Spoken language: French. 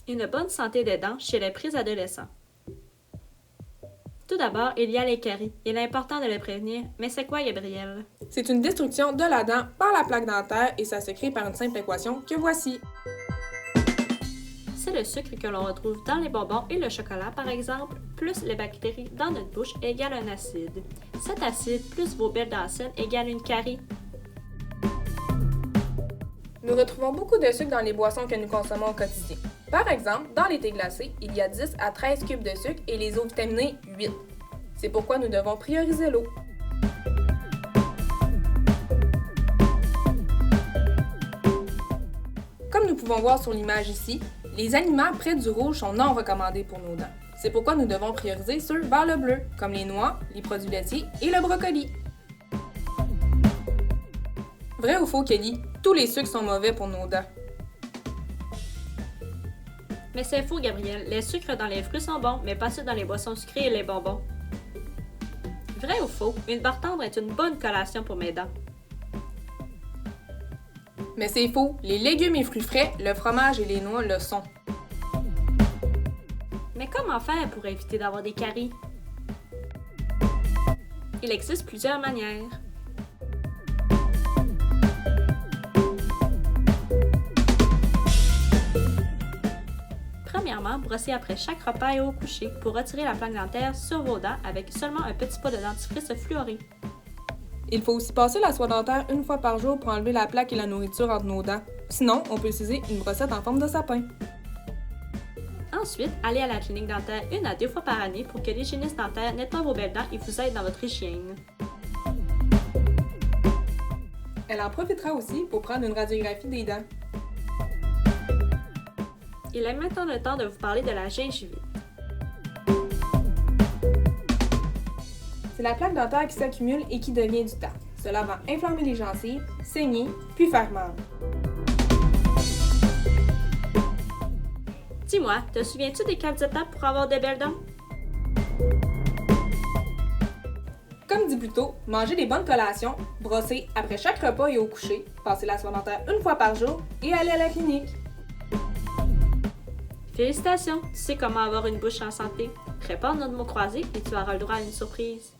Une bonne santé des dents chez les préadolescents. Tout d'abord, il y a les caries. Il est important de les prévenir, mais c'est quoi, Gabrielle? C'est une destruction de la dent par la plaque dentaire et ça se crée par une simple équation que voici. C'est le sucre que l'on retrouve dans les bonbons et le chocolat, par exemple, plus les bactéries dans notre bouche égale un acide. Cet acide plus vos belles dents saines égale une carie. Nous retrouvons beaucoup de sucre dans les boissons que nous consommons au quotidien. Par exemple, dans les thés glacés, il y a 10 à 13 cubes de sucre et les eaux vitaminées 8. C'est pourquoi nous devons prioriser l'eau. Comme nous pouvons voir sur l'image ici, les aliments près du rouge sont non recommandés pour nos dents. C'est pourquoi nous devons prioriser ceux vers le bleu, comme les noix, les produits laitiers et le brocoli. Vrai ou faux, Kelly? Tous les sucres sont mauvais pour nos dents. Mais c'est faux, Gabrielle. Les sucres dans les fruits sont bons, mais pas ceux dans les boissons sucrées et les bonbons. Vrai ou faux? Une barre tendre est une bonne collation pour mes dents. Mais c'est faux, les légumes et fruits frais, le fromage et les noix le sont. Mais comment faire pour éviter d'avoir des caries? Il existe plusieurs manières. Premièrement, brossez après chaque repas et au coucher pour retirer la plaque dentaire sur vos dents avec seulement un petit pot de dentifrice fluoré. Il faut aussi passer la soie dentaire une fois par jour pour enlever la plaque et la nourriture entre nos dents. Sinon, on peut utiliser une brossette en forme de sapin. Ensuite, allez à la clinique dentaire 1 à 2 fois par année pour que l'hygiéniste dentaire nettoie vos belles dents et vous aide dans votre hygiène. Elle en profitera aussi pour prendre une radiographie des dents. Il est maintenant le temps de vous parler de la gingivite. C'est la plaque dentaire qui s'accumule et qui devient du tartre. Cela va inflammer les gencives, saigner, puis faire mal. Dis-moi, te souviens-tu des 4 étapes pour avoir de belles dents? Comme dit plus tôt, manger des bonnes collations, brosser après chaque repas et au coucher, passer la soie dentaire une fois par jour et aller à la clinique. Félicitations, tu sais comment avoir une bouche en santé. Prépare notre mot croisé et tu auras le droit à une surprise.